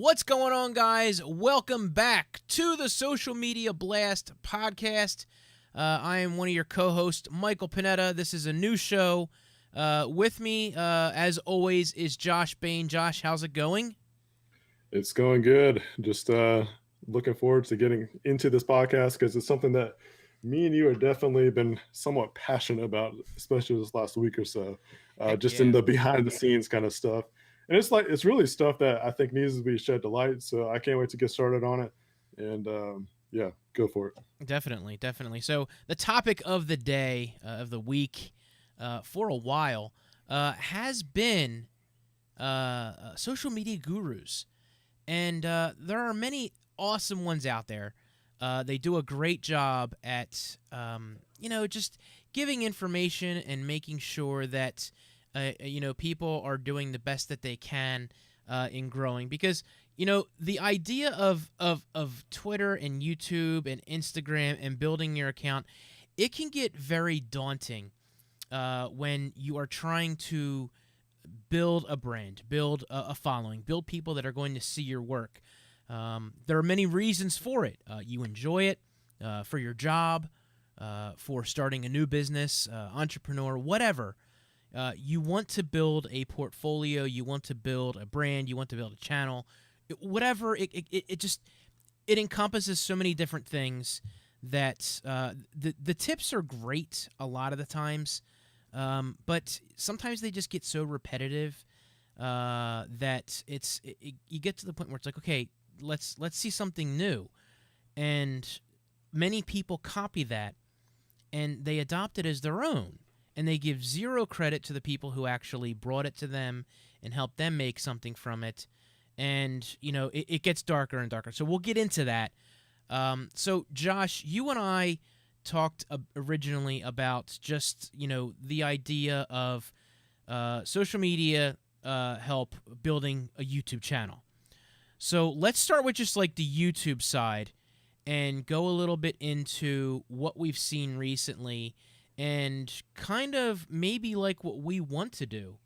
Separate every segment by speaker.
Speaker 1: What's going on, guys? Welcome back to the Social Media Blast podcast. I am one of your co-hosts, Michael Panetta. This is a new show. With me, as always, is Josh Bane. Josh, how's it going?
Speaker 2: It's going good. Just looking forward to getting into this podcast because it's something that me and you have definitely been somewhat passionate about, especially this last week or so,
Speaker 1: Heck
Speaker 2: just in
Speaker 1: yeah.
Speaker 2: the behind the scenes kind of stuff. And it's really stuff that I think needs to be shed to light. So I can't wait to get started on it. And yeah, go for it.
Speaker 1: Definitely. So the topic of the day, of the week, for a while, has been social media gurus. And there are many awesome ones out there. They do a great job at, just giving information and making sure that, people are doing the best that they can in growing. Because, the idea of Twitter and YouTube and Instagram and building your account, it can get very daunting when you are trying to build a brand, build a following, build people that are going to see your work. There are many reasons for it. You enjoy it for your job, for starting a new business, entrepreneur, whatever. You want to build a portfolio. You want to build a brand. You want to build a channel. Whatever. It encompasses so many different things that the tips are great a lot of the times. But sometimes they just get so repetitive that you get to the point where it's like, okay, let's see something new, and many people copy that and they adopt it as their own, and they give zero credit to the people who actually brought it to them and helped them make something from it. And it gets darker and darker. So we'll get into that. So Josh, you and I talked originally about just the idea of social media help building a YouTube channel. So let's start with just like the YouTube side and go a little bit into what we've seen recently and kind of maybe like what we want to do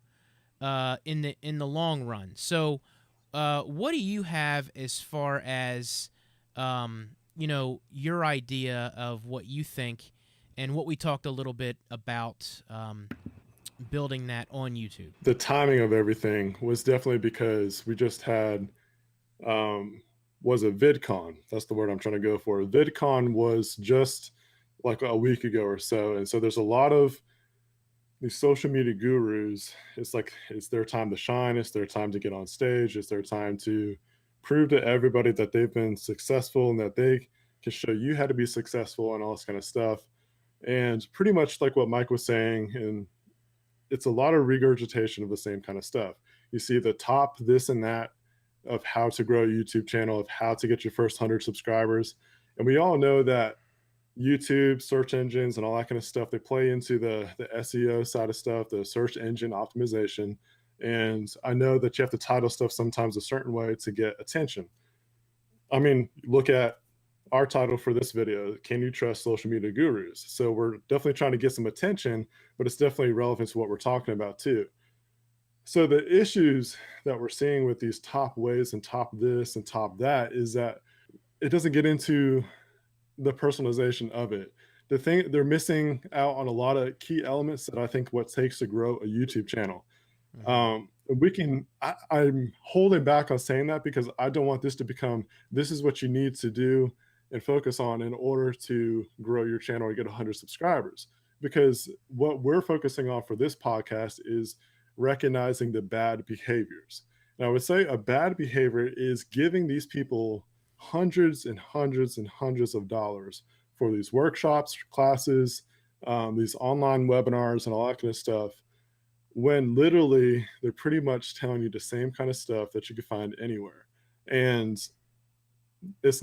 Speaker 1: in the long run. So what do you have as far as your idea of what you think and what we talked a little bit about building that on YouTube?
Speaker 2: The timing of everything was definitely because we just had was a VidCon. That's the word I'm trying to go for. VidCon was just like a week ago or so. And so there's a lot of these social media gurus. It's like it's their time to shine, it's their time to get on stage, it's their time to prove to everybody that they've been successful and that they can show you how to be successful and all this kind of stuff. And pretty much like what Mike was saying, and it's a lot of regurgitation of the same kind of stuff. You see the top this and that of how to grow a YouTube channel, of how to get your first 100 subscribers. And we all know that YouTube, search engines, and all that kind of stuff, they play into the SEO side of stuff, the search engine optimization. And I know that you have to title stuff sometimes a certain way to get attention. I mean, look at our title for this video, Can You Trust Social Media Gurus? So we're definitely trying to get some attention, but it's definitely relevant to what we're talking about too. So the issues that we're seeing with these top ways and top this and top that is that it doesn't get into the personalization of it. The thing they're missing out on a lot of key elements that I think what takes to grow a YouTube channel.
Speaker 1: Mm-hmm.
Speaker 2: I'm holding back on saying that because I don't want this to become this is what you need to do and focus on in order to grow your channel and get 100 subscribers. Because what we're focusing on for this podcast is recognizing the bad behaviors. And I would say a bad behavior is giving these people hundreds and hundreds and hundreds of dollars for these workshops, classes, these online webinars, and all that kind of stuff, when literally they're pretty much telling you the same kind of stuff that you could find anywhere. And it's,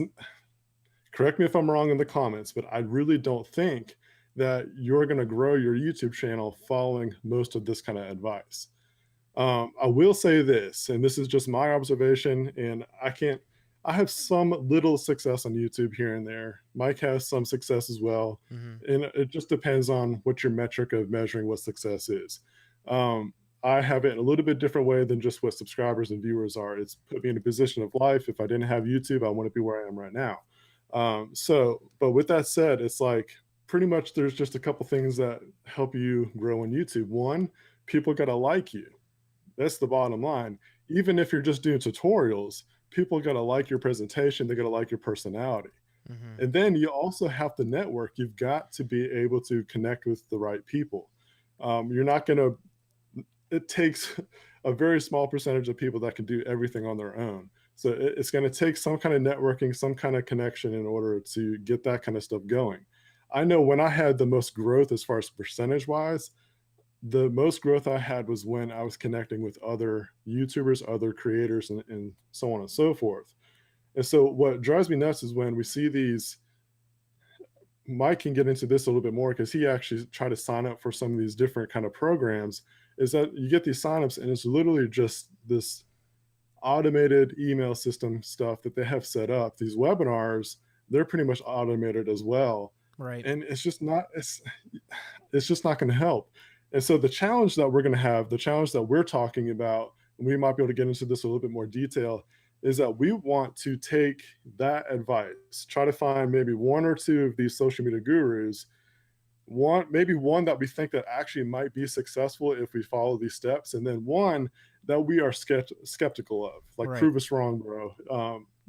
Speaker 2: correct me if I'm wrong in the comments, but I really don't think that you're going to grow your YouTube channel following most of this kind of advice. I will say this, and this is just my observation, and I have some little success on YouTube here and there. Mike has some success as well.
Speaker 1: Mm-hmm.
Speaker 2: And it just depends on what your metric of measuring what success is. I have it in a little bit different way than just what subscribers and viewers are. It's put me in a position of life. If I didn't have YouTube, I wouldn't be where I am right now. But with that said, it's like pretty much there's just a couple things that help you grow on YouTube. One, people gotta like you. That's the bottom line. Even if you're just doing tutorials, people gotta like your presentation. They gotta like your personality.
Speaker 1: Hmm.
Speaker 2: And then you also have to network. You've got to be able to connect with the right people. You're not going to, it takes a very small percentage of people that can do everything on their own. So it's going to take some kind of networking, some kind of connection in order to get that kind of stuff going. I know when I had the most growth as far as percentage wise, the most growth I had was when I was connecting with other YouTubers, other creators, and so on and so forth. And so what drives me nuts is when we see these. Mike can get into this a little bit more because he actually tried to sign up for some of these different kind of programs. Is that you get these signups and it's literally just this automated email system stuff that they have set up. These webinars, they're pretty much automated as well,
Speaker 1: Right.
Speaker 2: and it's just not going to help. And so the challenge that we're going to have, the challenge that we're talking about, and we might be able to get into this a little bit more detail, is that we want to take that advice, try to find maybe one or two of these social media gurus, one maybe one that we think that actually might be successful if we follow these steps, and then one that we are skeptical of, like
Speaker 1: Right.
Speaker 2: prove us wrong, bro.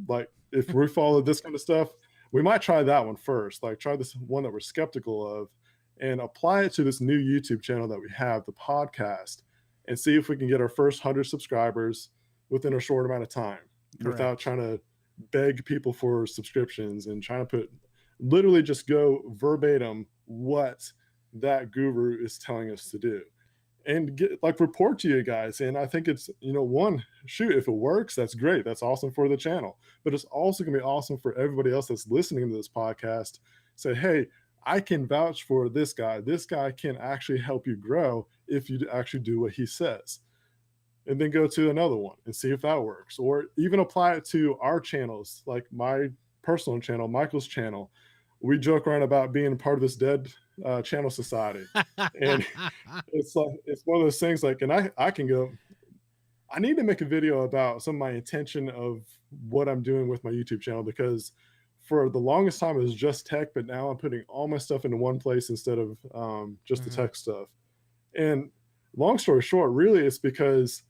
Speaker 2: Like if we follow this kind of stuff, we might try that one first, like try this one that we're skeptical of and apply it to this new YouTube channel that we have, the podcast, and see if we can get our first 100 subscribers within a short amount of time without
Speaker 1: Correct.
Speaker 2: trying to beg people for subscriptions and trying to put literally just go verbatim what that guru is telling us to do and get like report to you guys. And I think it's, one, shoot, if it works, that's great. That's awesome for the channel. But it's also gonna be awesome for everybody else that's listening to this podcast. Say, hey, I can vouch for this guy. This guy can actually help you grow if you actually do what he says. And then go to another one and see if that works. Or even apply it to our channels, like my personal channel, Michael's channel. We joke around about being part of this dead channel society. And it's like it's one of those things like, and I can go, I need to make a video about some of my intention of what I'm doing with my YouTube channel because for the longest time it was just tech, but now I'm putting all my stuff into one place instead of just the
Speaker 1: Hmm.
Speaker 2: tech stuff. And long story short, really, it's because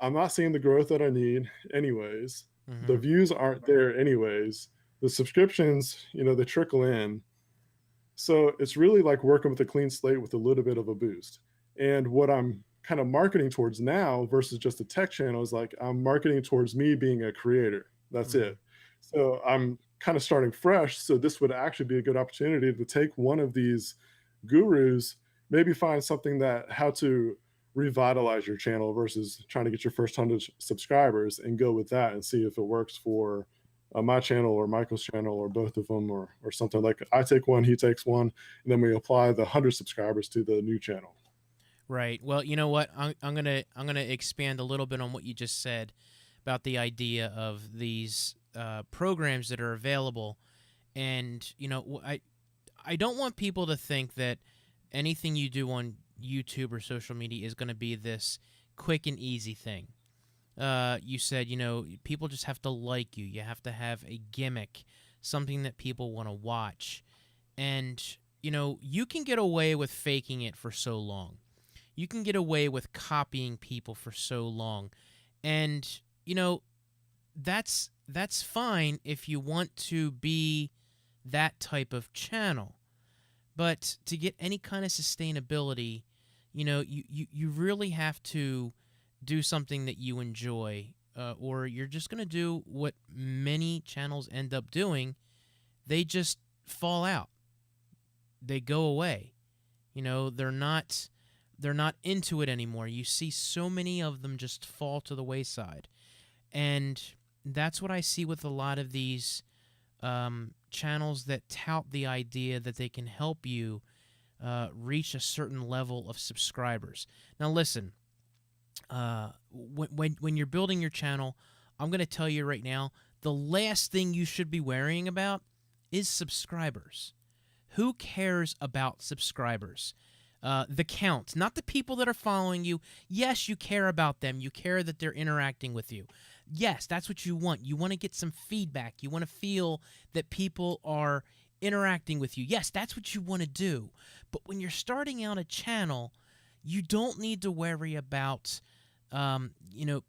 Speaker 2: I'm not seeing the growth that I need anyways. The
Speaker 1: Hmm.
Speaker 2: views aren't there anyways. The subscriptions, they trickle in. So it's really like working with a clean slate with a little bit of a boost. And what I'm kind of marketing towards now versus just a tech channel is like I'm marketing towards me being a creator. That's
Speaker 1: Hmm.
Speaker 2: it. So I'm kind of starting fresh. So this would actually be a good opportunity to take one of these gurus, maybe find something that how to revitalize your channel versus trying to get your first 100 subscribers and go with that and see if it works for my channel or Michael's channel or both of them or something. Like I take one, he takes one, and then we apply the 100 subscribers to the new channel.
Speaker 1: Right. Well, you know what? I'm gonna expand a little bit on what you just said about the idea of these programs that are available, and I don't want people to think that anything you do on YouTube or social media is going to be this quick and easy thing. You said, people just have to like you. You have to have a gimmick, something that people want to watch. And, you can get away with faking it for so long. You can get away with copying people for so long. And, that's fine if you want to be that type of channel. But to get any kind of sustainability, you really have to do something that you enjoy, or you're just going to do what many channels end up doing. They just fall out. They go away. They're not into it anymore. You see so many of them just fall to the wayside. And that's what I see with a lot of these channels that tout the idea that they can help you reach a certain level of subscribers. Now, listen, when you're building your channel, I'm going to tell you right now, the last thing you should be worrying about is subscribers. Who cares about subscribers? the count, not the people that are following you. Yes, you care about them. You care that they're interacting with you. Yes, that's what you want. You want to get some feedback. You want to feel that people are interacting with you. Yes, that's what you want to do. But when you're starting out a channel, you don't need to worry about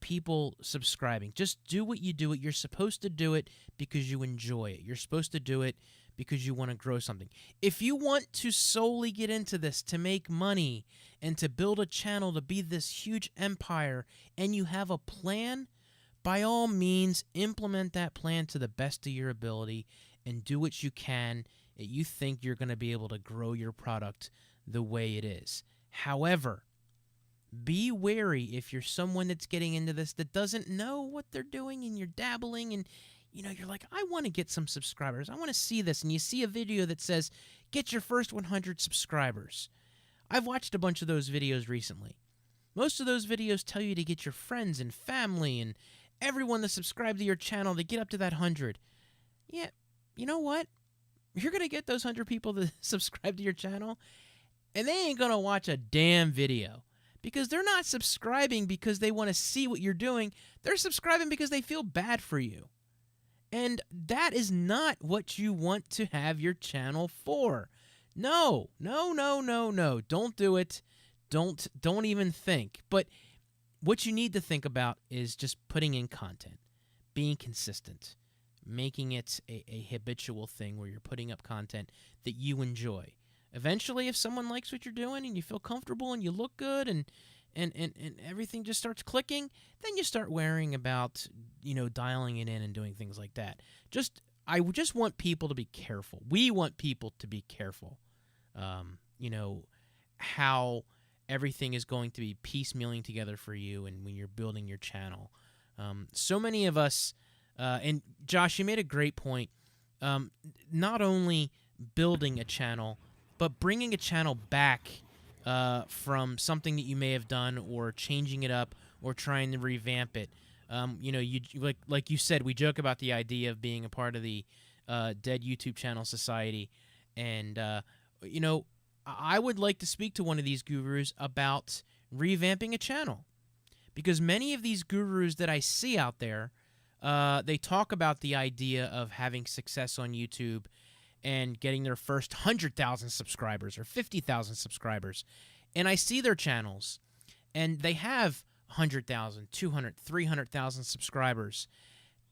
Speaker 1: people subscribing. Just do what you do. You're supposed to do it because you enjoy it. You're supposed to do it because you want to grow something. If you want to solely get into this to make money and to build a channel to be this huge empire and you have a plan, by all means, implement that plan to the best of your ability and do what you can that you think you're going to be able to grow your product the way it is. However, be wary if you're someone that's getting into this that doesn't know what they're doing and you're dabbling and you're like, I want to get some subscribers. I want to see this. And you see a video that says, get your first 100 subscribers. I've watched a bunch of those videos recently. Most of those videos tell you to get your friends and family and everyone that subscribed to your channel to get up to that 100. Yeah, you know what? You're going to get those 100 people to subscribe to your channel, and they ain't going to watch a damn video because they're not subscribing because they want to see what you're doing. They're subscribing because they feel bad for you. And that is not what you want to have your channel for. No. Don't do it. Don't even think. But what you need to think about is just putting in content, being consistent, making it a habitual thing where you're putting up content that you enjoy. Eventually, if someone likes what you're doing and you feel comfortable and you look good and everything just starts clicking, then you start worrying about, dialing it in and doing things like that. I just want people to be careful. We want people to be careful, how everything is going to be piecemealing together for you and when you're building your channel. So many of us, and Josh, you made a great point, not only building a channel, but bringing a channel back from something that you may have done or changing it up or trying to revamp it. You like you said, we joke about the idea of being a part of the Dead YouTube Channel Society. And, I would like to speak to one of these gurus about revamping a channel. Because many of these gurus that I see out there, they talk about the idea of having success on YouTube and getting their first 100,000 subscribers or 50,000 subscribers. And I see their channels, and they have 100,000, 200, 300,000 subscribers.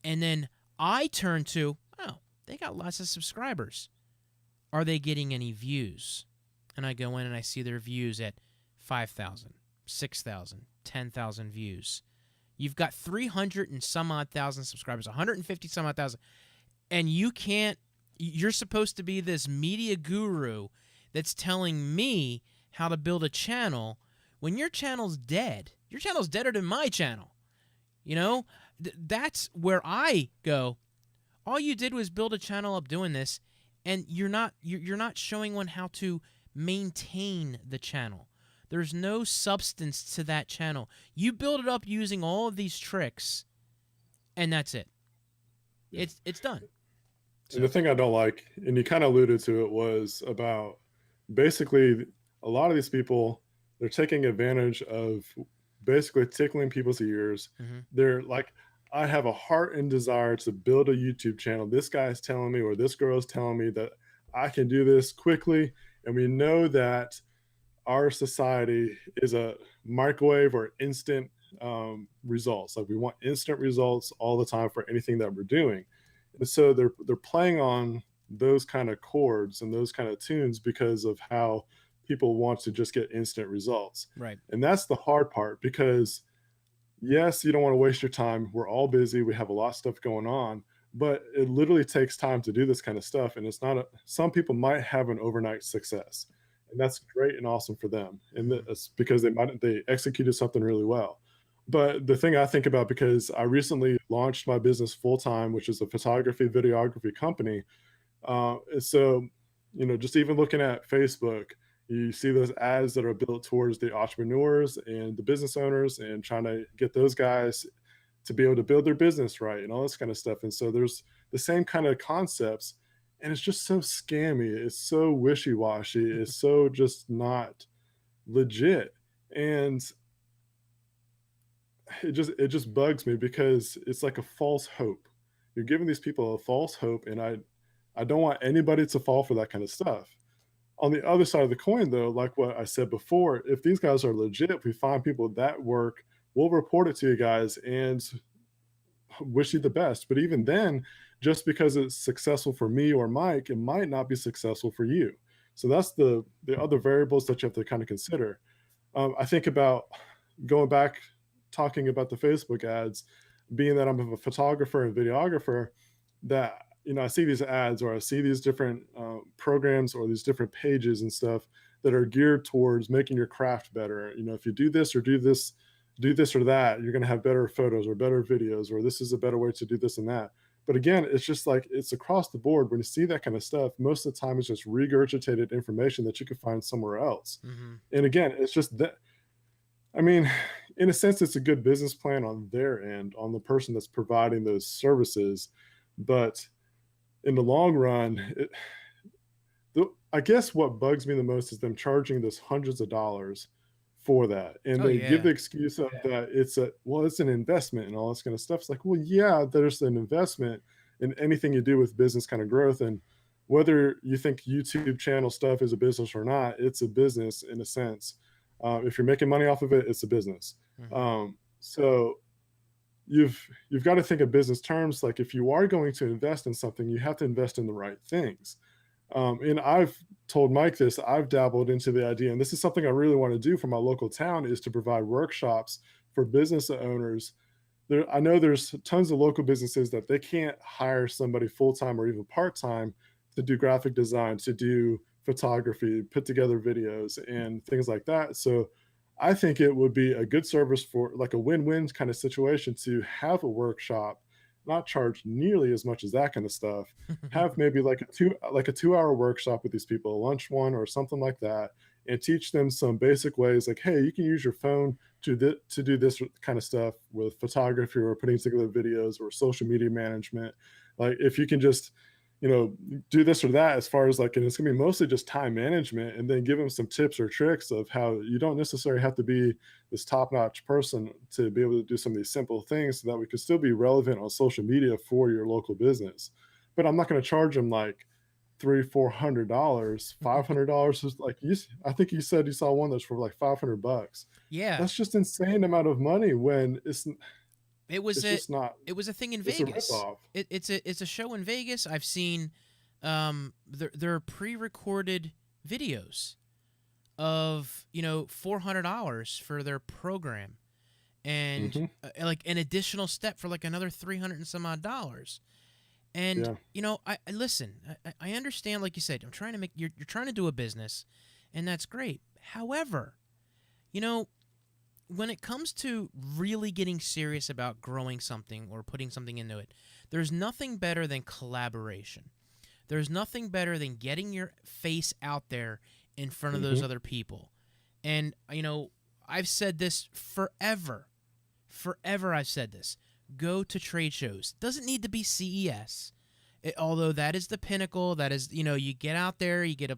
Speaker 1: And then I turn to, oh, they got lots of subscribers. Are they getting any views? And I go in and I see their views at 5,000, 6,000, 10,000 views. You've got 300 and some odd thousand subscribers, 150 some odd thousand, and you're supposed to be this media guru that's telling me how to build a channel when your channel's dead. Your channel's deader than my channel. That's where I go, all you did was build a channel up doing this, and you're not showing one how to maintain the channel. There's no substance to that channel. You build it up using all of these tricks, and that's it. Yeah. It's done.
Speaker 2: And the thing I don't like, and you kind of alluded to it, was about basically a lot of these people, they're taking advantage of basically tickling people's ears. Mm-hmm. They're like, I have a heart and desire to build a YouTube channel. This guy's telling me, or this girl's telling me that I can do this quickly. And we know that our society is a microwave or instant results. Like we want instant results all the time for anything that we're doing. And so they're playing on those kind of chords and those kind of tunes because of how people want to just get instant results.
Speaker 1: Right.
Speaker 2: And that's the hard part, because yes, you don't want to waste your time. We're all busy. We have a lot of stuff going on, but it literally takes time to do this kind of stuff. And it's not some people might have an overnight success, and that's great and awesome for them. And it's because they executed something really well. But the thing I think about, because I recently launched my business full-time, which is a photography, videography company. So, just even looking at Facebook, you see those ads that are built towards the entrepreneurs and the business owners and trying to get those guys to be able to build their business right and all this kind of stuff. And so there's the same kind of concepts, and it's just so scammy. It's so wishy-washy. It's so just not legit. And it just bugs me because it's like a false hope. You're giving these people a false hope, and I don't want anybody to fall for that kind of stuff. On the other side of the coin, though, like what I said before, if these guys are legit, if we find people that work, we'll report it to you guys and wish you the best. But even then, just because it's successful for me or Mike, it might not be successful for you. So that's the other variables that you have to kind of consider. I think about going back, talking about the Facebook ads, being that I'm a photographer and videographer, that I see these ads or I see these different programs or these different pages and stuff that are geared towards making your craft better. If you do this or do this or that, you're going to have better photos or better videos, or this is a better way to do this and that. But again, it's just like it's across the board. When you see that kind of stuff, most of the time it's just regurgitated information that you can find somewhere else.
Speaker 1: Mm-hmm.
Speaker 2: And again, it's just that, I mean, in a sense, it's a good business plan on their end, on the person that's providing those services. But in the long run, I guess what bugs me the most is them charging those hundreds of dollars for that. And
Speaker 1: Oh
Speaker 2: they give the
Speaker 1: yeah.
Speaker 2: excuse of that it's an investment and all this kind of stuff. It's like, well, yeah, there's an investment in anything you do with business kind of growth. And whether you think YouTube channel stuff is a business or not, it's a business in a sense. If you're making money off of it, it's a business.
Speaker 1: Mm-hmm.
Speaker 2: So you've got to think of business terms. Like if you are going to invest in something, you have to invest in the right things. And I've told Mike this. I've dabbled into the idea, and this is something I really want to do for my local town, is to provide workshops for business owners. I know there's tons of local businesses that they can't hire somebody full time or even part time to do graphic design, to do photography, put together videos, and things like that. So I think it would be a good service, for like a win-win kind of situation, to have a workshop, not charge nearly as much as that kind of stuff. Have maybe like a 2-hour workshop with these people, a lunch one or something like that, and teach them some basic ways, like, hey, you can use your phone to do this kind of stuff with photography or putting together videos or social media management. Like if you can just do this or that, as far as like, and it's gonna be mostly just time management, and then give them some tips or tricks of how you don't necessarily have to be this top-notch person to be able to do some of these simple things, so that we could still be relevant on social media for your local business. But I'm not going to charge them like $300, $400, $500. Is like I think you said you saw one that's for like $500.
Speaker 1: Yeah.
Speaker 2: That's just insane amount of money when
Speaker 1: It was
Speaker 2: it's
Speaker 1: a
Speaker 2: just not.
Speaker 1: it was a thing in
Speaker 2: It's a
Speaker 1: Vegas.
Speaker 2: ripoff.
Speaker 1: It's a show in Vegas. I've seen their pre-recorded videos of $400 for their program, and
Speaker 2: Hmm.
Speaker 1: like an additional step for like another 300 and some odd dollars. And
Speaker 2: Yeah.
Speaker 1: I listen. I understand, like you said, I'm trying to make you're trying to do a business, and that's great. However, you know when it comes to really getting serious about growing something or putting something into it, there's nothing better than collaboration. There's nothing better than getting your face out there in front of those
Speaker 2: Hmm.
Speaker 1: other people. And, I've said this forever. Forever I've said this. Go to trade shows. Doesn't need to be CES. Although that is the pinnacle. That is, you get out there, you get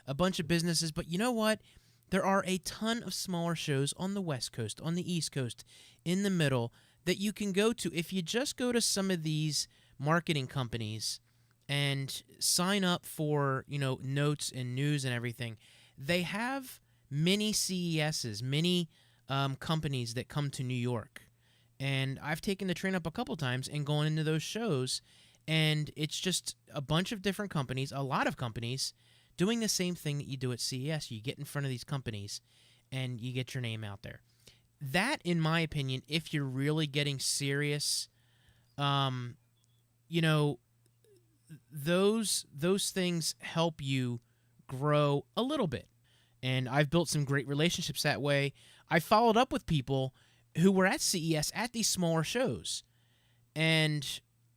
Speaker 1: a bunch of businesses. But you know what? There are a ton of smaller shows on the West Coast, on the East Coast, in the middle, that you can go to. If you just go to some of these marketing companies and sign up for, notes and news and everything, they have mini CESs, mini companies that come to New York. And I've taken the train up a couple times and gone into those shows, and it's just a bunch of different companies, a lot of companies, doing the same thing that you do at CES. You get in front of these companies and you get your name out there. That, in my opinion, if you're really getting serious, you know, those things help you grow a little bit. And I've built some great relationships that way. I followed up with people who were at CES at these smaller shows. And,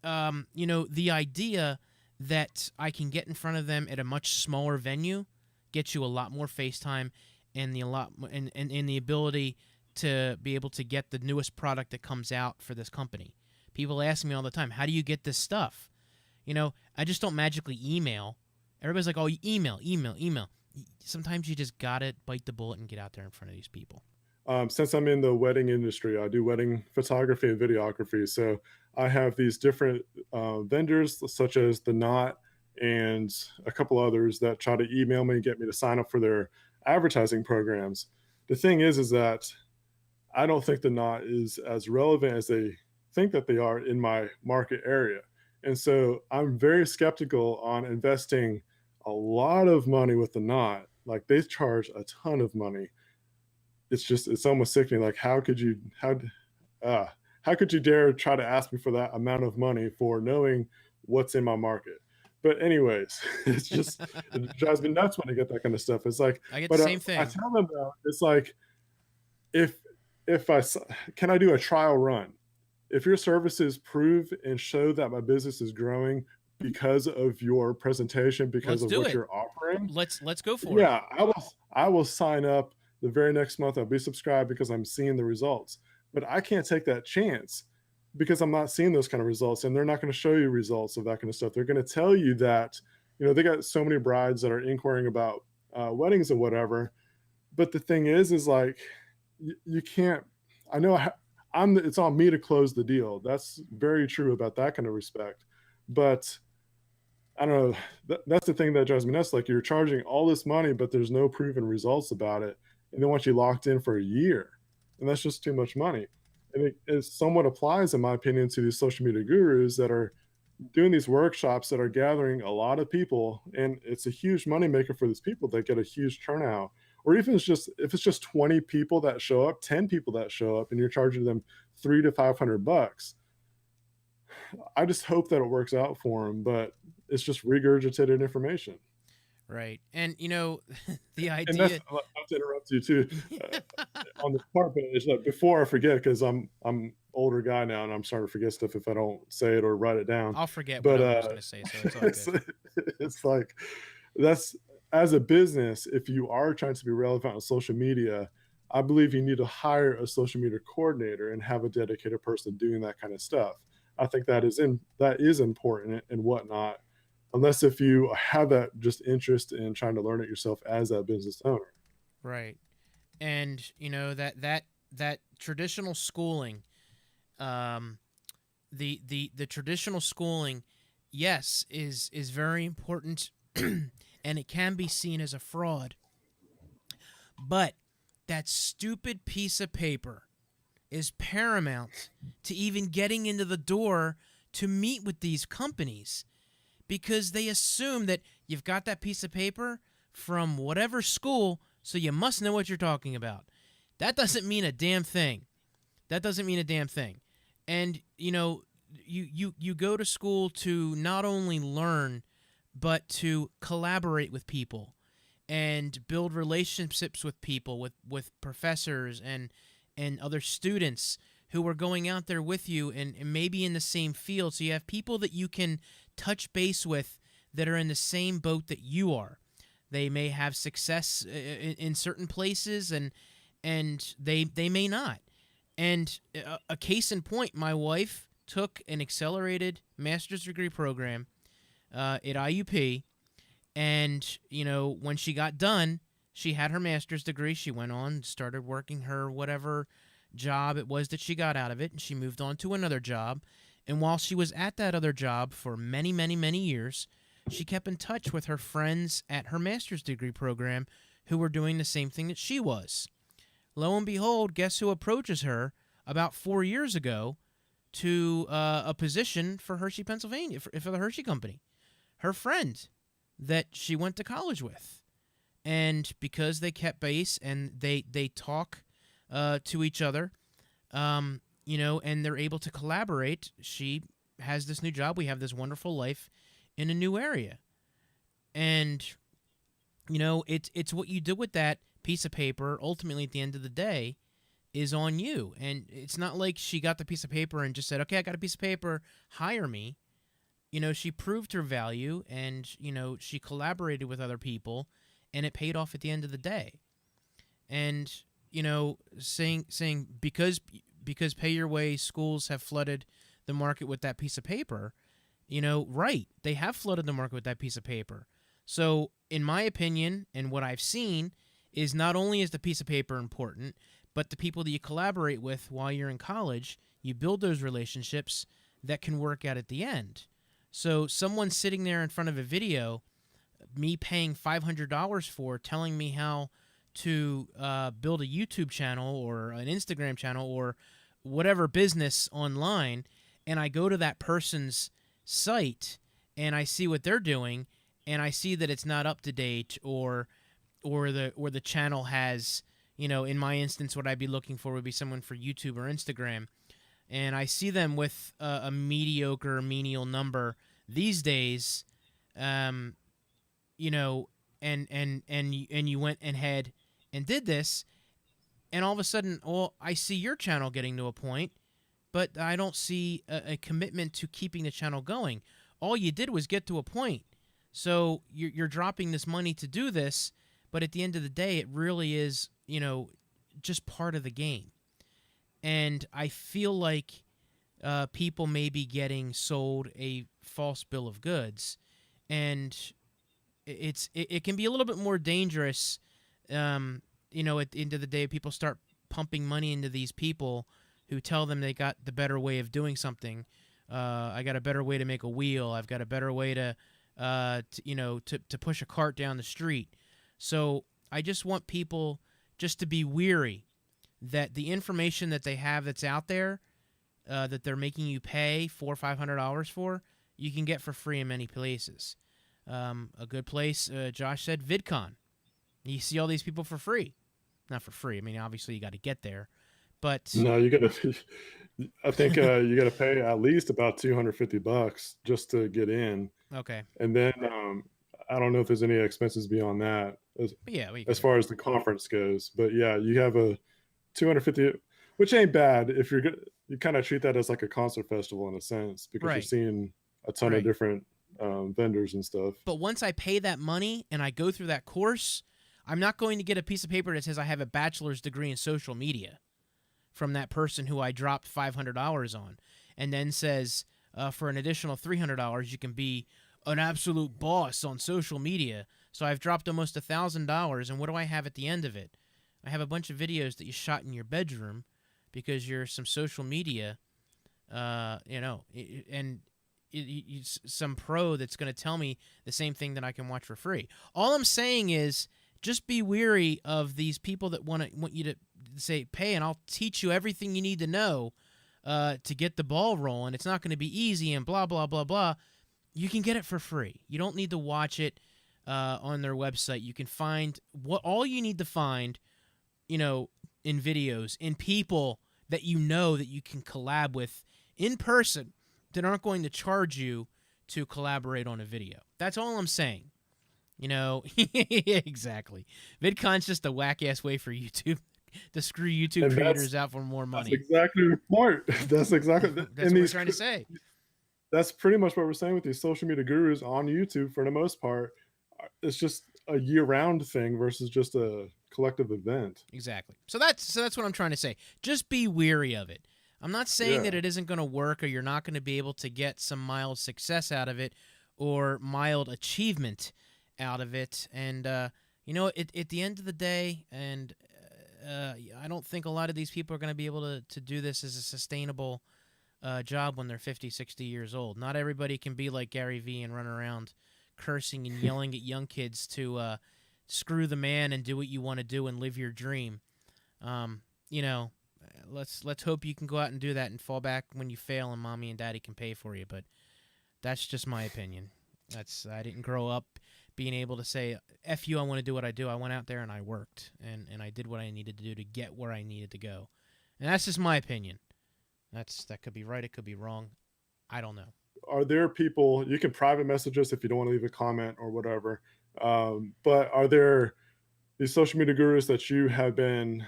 Speaker 1: the idea that I can get in front of them at a much smaller venue gets you a lot more face time, and the ability to be able to get the newest product that comes out for this company. People ask me all the time, how do you get this stuff? I just don't magically email. Everybody's like, oh, you email. sometimes you just gotta bite the bullet and get out there in front of these people.
Speaker 2: Since I'm in the wedding industry, I do wedding photography and videography. So I have these different vendors, such as the Knot and a couple others, that try to email me and get me to sign up for their advertising programs. The thing is that I don't think the Knot is as relevant as they think that they are in my market area. And so I'm very skeptical on investing a lot of money with the Knot. Like, they charge a ton of money. It's almost sickening. Like, uh, how could you dare try to ask me for that amount of money for knowing what's in my market? But anyways, it drives me nuts when I get that kind of stuff. It's like,
Speaker 1: I get the
Speaker 2: but
Speaker 1: same
Speaker 2: I
Speaker 1: thing.
Speaker 2: tell them though, it's like, if if I s- can I do a trial run? If your services prove and show that my business is growing because of your presentation, because
Speaker 1: Let's
Speaker 2: of
Speaker 1: do
Speaker 2: what
Speaker 1: it.
Speaker 2: you're offering,
Speaker 1: Let's go for it.
Speaker 2: yeah, I will sign up the very next month. I'll be subscribed because I'm seeing the results. But I can't take that chance because I'm not seeing those kind of results, and they're not going to show you results of that kind of stuff. They're going to tell you that, they got so many brides that are inquiring about weddings and whatever. But the thing is like, you can't. I know it's on me to close the deal. That's very true about that kind of respect. But I don't know. That's the thing that drives me nuts. Like, you're charging all this money, but there's no proven results about it, and they want you locked in for a year, and that's just too much money. And it somewhat applies, in my opinion, to these social media gurus that are doing these workshops that are gathering a lot of people, and it's a huge moneymaker for these people that get a huge turnout. Or even if it's just 20 people that show up, 10 people that show up, and you're charging them 300 to 500 bucks. I just hope that it works out for them, but it's just regurgitated information.
Speaker 1: Right. And the
Speaker 2: And that's
Speaker 1: idea.
Speaker 2: not to interrupt you too, uh, on this part, but it's like, before I forget, because I'm older guy now, and I'm starting to forget stuff if I don't say it or write it down.
Speaker 1: I'll forget what
Speaker 2: But
Speaker 1: I was going to say, so it's all
Speaker 2: it's
Speaker 1: good.
Speaker 2: it's like, that's, as a business, if you are trying to be relevant on social media, I believe you need to hire a social media coordinator and have a dedicated person doing that kind of stuff. I think that is important and whatnot, unless if you have that just interest in trying to learn it yourself as a business owner.
Speaker 1: Right. And that traditional schooling, um, the traditional schooling, yes, is very important, and it can be seen as a fraud. But that stupid piece of paper is paramount to even getting into the door to meet with these companies, because they assume that you've got that piece of paper from whatever school, so you must know what you're talking about. That doesn't mean a damn thing. That doesn't mean a damn thing. And you go to school to not only learn, but to collaborate with people and build relationships with people, with professors and other students who are going out there with you, and maybe in the same field. So you have people that you can touch base with that are in the same boat that you are. They may have success in certain places, and they may not. And a case in point, my wife took an accelerated master's degree program at IUP, and when she got done, she had her master's degree. She went on, started working her whatever job it was that she got out of it, and she moved on to another job. And while she was at that other job for many, many, many years, she kept in touch with her friends at her master's degree program who were doing the same thing that she was. Lo and behold, guess who approaches her about 4 years ago to a position for Hershey, Pennsylvania, for the Hershey Company? Her friend that she went to college with. And because they kept base and they talk to each other, and they're able to collaborate, she has this new job. We have this wonderful life in a new area. And it's what you do with that piece of paper. Ultimately, at the end of the day, is on you. And it's not like she got the piece of paper and just said, "Okay, I got a piece of paper, hire me." She proved her value, and she collaborated with other people, and it paid off at the end of the day. And saying because pay your way schools have flooded the market with that piece of paper, right? They have flooded the market with that piece of paper. So, in my opinion, and what I've seen, is not only is the piece of paper important, but the people that you collaborate with while you're in college, you build those relationships that can work out at the end. So, someone sitting there in front of a video, me paying $500 for, telling me how to build a YouTube channel or an Instagram channel or whatever business online, and I go to that person's site and I see what they're doing, and I see that it's not up to date, or the channel has, in my instance, what I'd be looking for would be someone for YouTube or Instagram, and I see them with a mediocre, menial number these days, um, and you went and had and did this, and all of a sudden, well, I see your channel getting to a point, but I don't see a commitment to keeping the channel going. All you did was get to a point. So you're dropping this money to do this, but at the end of the day, it really is, just part of the game. And I feel like people may be getting sold a false bill of goods, and it can be a little bit more dangerous. At the end of the day, people start pumping money into these people who tell them they got the better way of doing something. I got a better way to make a wheel. I've got a better way to push a cart down the street. So I just want people just to be weary that the information that they have that's out there, that they're making you pay $400-$500 for, you can get for free in many places. A good place, Josh said, VidCon. You see all these people for free. Not for free. I mean, obviously you got to get there, but
Speaker 2: No, you got to. I think you got to pay at least about $250 just to get in,
Speaker 1: okay.
Speaker 2: and then I don't know if there's any expenses beyond that
Speaker 1: But yeah, we
Speaker 2: as
Speaker 1: get it.
Speaker 2: far as the conference goes. But yeah, you have a 250, which ain't bad if you're good. You kind of treat that as like a concert festival in a sense because you're
Speaker 1: Right.
Speaker 2: seeing a ton of
Speaker 1: Right.
Speaker 2: different vendors and stuff.
Speaker 1: But once I pay that money and I go through that course, I'm not going to get a piece of paper that says I have a bachelor's degree in social media from that person who I dropped $500 on, and then says for an additional $300 you can be an absolute boss on social media. So I've dropped almost $1,000, and what do I have at the end of it? I have a bunch of videos that you shot in your bedroom because you're some social media, and some pro that's going to tell me the same thing that I can watch for free. All I'm saying is just be weary of these people that want you to say, pay and I'll teach you everything you need to know to get the ball rolling. It's not going to be easy and blah, blah, blah, blah. You can get it for free. You don't need to watch it on their website. You can find all you need to find, in videos, in people that that you can collab with in person that aren't going to charge you to collaborate on a video. That's all I'm saying. Exactly. VidCon's just a whack-ass way for YouTube to screw YouTube
Speaker 2: And
Speaker 1: creators out for more
Speaker 2: that's
Speaker 1: money.
Speaker 2: exactly the point. That's exactly
Speaker 1: That's what we're trying to say.
Speaker 2: That's pretty much what we're saying with these social media gurus on YouTube for the most part. It's just a year-round thing versus just a collective event.
Speaker 1: Exactly. So that's what I'm trying to say. Just be weary of it. I'm not saying that
Speaker 2: Yeah.
Speaker 1: it isn't going to work or you're not going to be able to get some mild success out of it or mild achievement out of it. And, at the end of the day, and I don't think a lot of these people are going to be able to do this as a sustainable job when they're 50, 60 years old. Not everybody can be like Gary Vee and run around cursing and yelling at young kids to screw the man and do what you want to do and live your dream. Let's hope you can go out and do that and fall back when you fail and mommy and daddy can pay for you. But that's just my opinion. I didn't grow up being able to say, F you, I want to do what I do. I went out there and I worked and I did what I needed to do to get where I needed to go. And that's just my opinion. That could be right. It could be wrong. I don't know.
Speaker 2: Are there people you can private message us if you don't want to leave a comment or whatever? But are there these social media gurus that you have been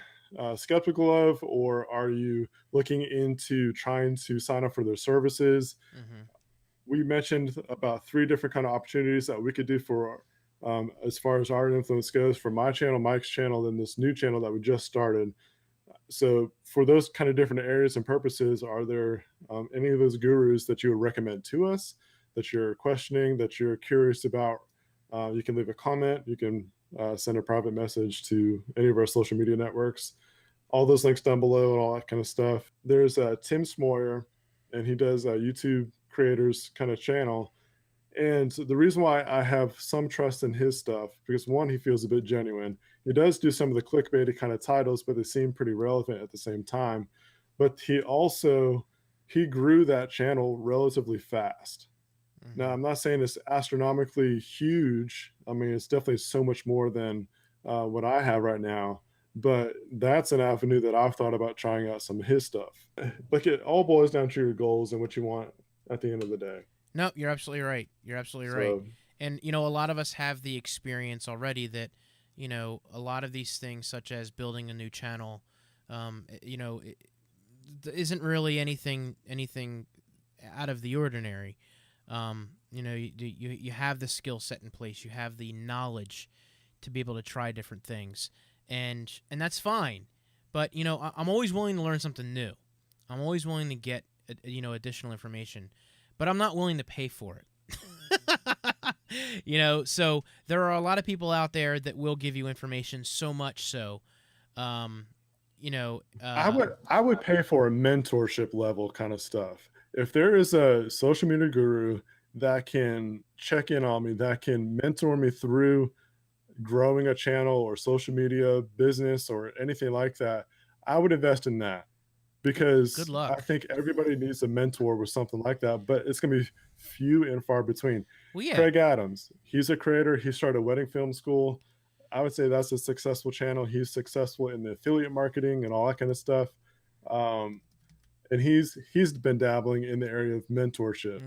Speaker 2: skeptical of, or are you looking into trying to sign up for their services?
Speaker 1: Mm-hmm.
Speaker 2: We mentioned about 3 different kind of opportunities that we could do for as far as our influence goes for my channel, Mike's channel, and this new channel that we just started. So for those kind of different areas and purposes, are there any of those gurus that you would recommend to us that you're questioning, that you're curious about You can leave a comment. You can send a private message to any of our social media networks. All those links down below and all that kind of stuff. There's Tim Smoyer, and he does a YouTube creators kind of channel. And the reason why I have some trust in his stuff, because one, he feels a bit genuine. He does do some of the clickbaity kind of titles, but they seem pretty relevant at the same time. But he grew that channel relatively fast. Now, I'm not saying it's astronomically huge. I mean, it's definitely so much more than what I have right now. But that's an avenue that I've thought about trying out some of his stuff. Like it all boils down to your goals and what you want at the end of the day.
Speaker 1: No, you're absolutely right. You're absolutely right.
Speaker 2: So,
Speaker 1: And, a lot of us have the experience already that, a lot of these things, such as building a new channel, it isn't really anything out of the ordinary. You have the skill set in place. You have the knowledge to be able to try different things. And that's fine. But, I'm always willing to learn something new. I'm always willing to get, additional information. But I'm not willing to pay for it. So there are a lot of people out there that will give you information, so much so, I
Speaker 2: I would pay for a mentorship level kind of stuff. If there is a social media guru that can check in on me, that can mentor me through growing a channel or social media business or anything like that, I would invest in that
Speaker 1: good
Speaker 2: because I
Speaker 1: luck.
Speaker 2: think everybody needs a mentor with something like that, but it's going to be few and far between.
Speaker 1: Well, yeah.
Speaker 2: Craig Adams, he's a creator. He started a wedding film school. I would say that's a successful channel. He's successful in the affiliate marketing and all that kind of stuff. Um, and he's been dabbling in the area of mentorship,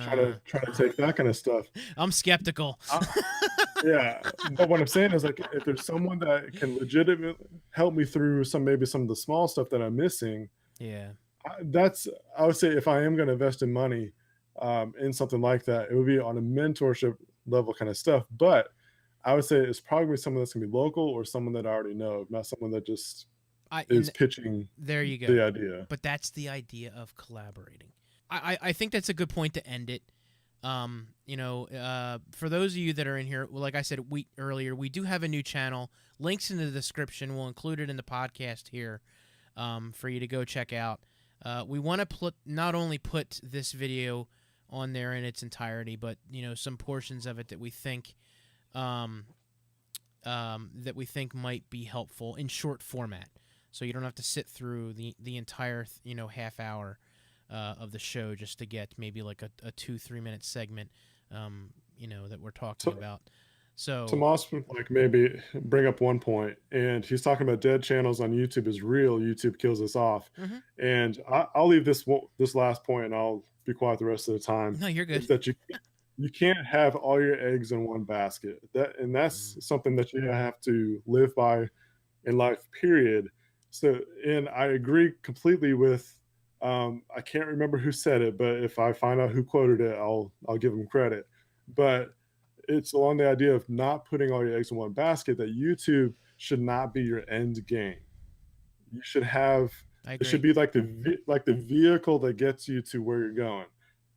Speaker 2: trying to take that kind of stuff.
Speaker 1: I'm skeptical.
Speaker 2: Yeah, but what I'm saying is like if there's someone that can legitimately help me through maybe some of the small stuff that I'm missing,
Speaker 1: Yeah.
Speaker 2: I would say if I am going to invest in money in something like that, it would be on a mentorship level kind of stuff. But I would say it's probably someone that's going to be local or someone that I already know, not someone that just is pitching
Speaker 1: There you go.
Speaker 2: the idea.
Speaker 1: But that's the idea of collaborating. I think that's a good point to end it. For those of you that are in here, well, like I said earlier, we do have a new channel. Links in the description. We'll include it in the podcast here for you to go check out. We want to not only put this video on there in its entirety, but some portions of it that we think might be helpful in short format, so you don't have to sit through the entire half hour of the show just to get maybe like a 2-3 minute segment that we're talking about. So
Speaker 2: Tomas would like maybe bring up one point, and he's talking about dead channels on YouTube is real. YouTube kills us off, and I'll leave this last point, and I'll be quiet the rest of the time.
Speaker 1: No, you're good.
Speaker 2: Is that you can't have all your eggs in one basket. That's something that you have to live by in life. Period. So, and I agree completely with. I can't remember who said it, but if I find out who quoted it, I'll give them credit. But it's along the idea of not putting all your eggs in one basket, that YouTube should not be your end game. You should have it should be like the vehicle that gets you to where you're going.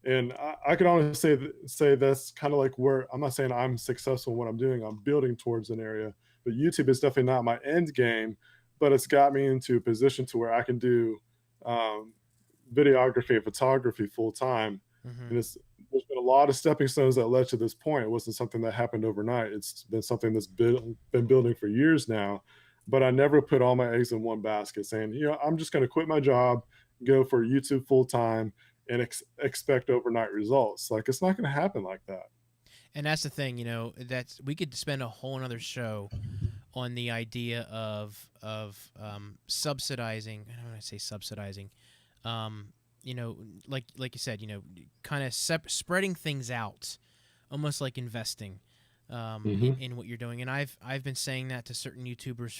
Speaker 2: And I could honestly say that's kind of like where I'm not saying I'm successful in what I'm doing. I'm building towards an area, but YouTube is definitely not my end game, but it's got me into a position to where I can do videography and photography full time. And there's been a lot of stepping stones that led to this point. It wasn't something that happened overnight. It's been something that's been building for years now. But I never put all my eggs in one basket saying, I'm just going to quit my job, go for YouTube full time, and expect overnight results. Like, it's not going to happen like that.
Speaker 1: And that's the thing, we could spend a whole another show on the idea of subsidizing. I don't want to say subsidizing. Like you said, kind of spreading things out, almost like investing in what you're doing. And I've been saying that to certain YouTubers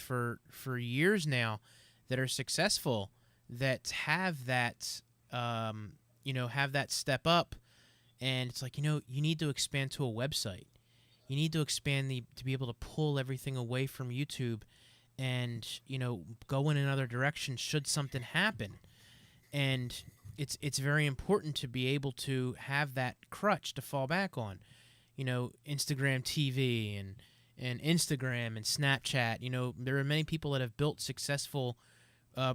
Speaker 1: for years now that are successful, that have that have that step up. And it's like, you need to expand to a website. You need to expand to be able to pull everything away from YouTube and, go in another direction should something happen. And it's very important to be able to have that crutch to fall back on. Instagram TV and Instagram and Snapchat. There are many people that have built successful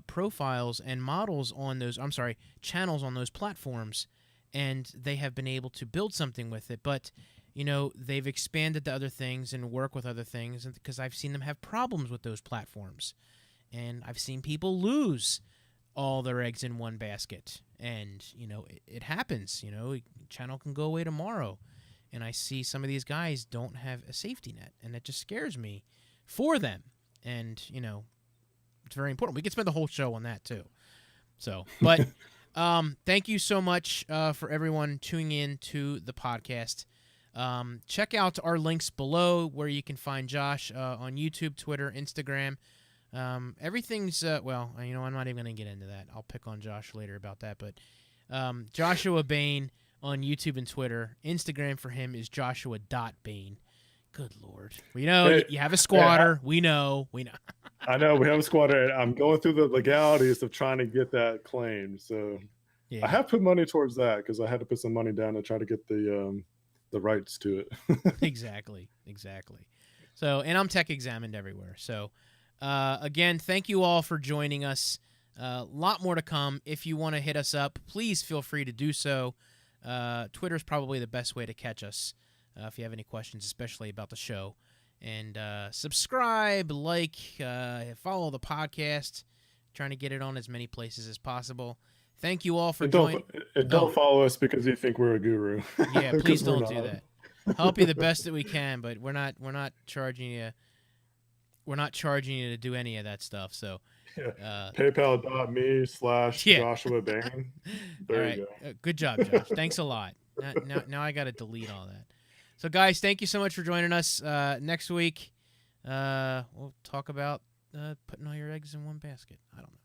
Speaker 1: profiles and models on those. I'm sorry, channels on those platforms, and they have been able to build something with it. But they've expanded to other things and work with other things, because I've seen them have problems with those platforms, and I've seen people lose all their eggs in one basket. And it happens. A channel can go away tomorrow, and I see some of these guys don't have a safety net, and it just scares me for them. And it's very important. We could spend the whole show on that too. So, but thank you so much for everyone tuning in to the podcast. Check out our links below where you can find Josh on YouTube, Twitter, Instagram. Everything's, I'm not even going to get into that. I'll pick on Josh later about that. But Joshua Bane on YouTube and Twitter. Instagram for him is joshua.bane. Good Lord. You have a squatter. We know.
Speaker 2: I know we have a squatter. I'm going through the legalities of trying to get that claimed. So yeah. I have put money towards that because I had to put some money down to try to get the rights to it.
Speaker 1: Exactly. So, and I'm tech examined everywhere. So, again, thank you all for joining us. A lot more to come. If you want to hit us up, please feel free to do so. Twitter is probably the best way to catch us if you have any questions, especially about the show. And subscribe, follow the podcast. Trying to get it on as many places as possible. Thank you all for joining.
Speaker 2: Don't follow us because you think we're a guru.
Speaker 1: Yeah, please don't do that. Help you the best that we can, but we're not charging you. We're not charging you to do any of that stuff. So,
Speaker 2: PayPal.me/Joshua Bane. There you go.
Speaker 1: Good job, Josh. Thanks a lot. Now I got to delete all that. So, guys, thank you so much for joining us. Next week, we'll talk about putting all your eggs in one basket. I don't know.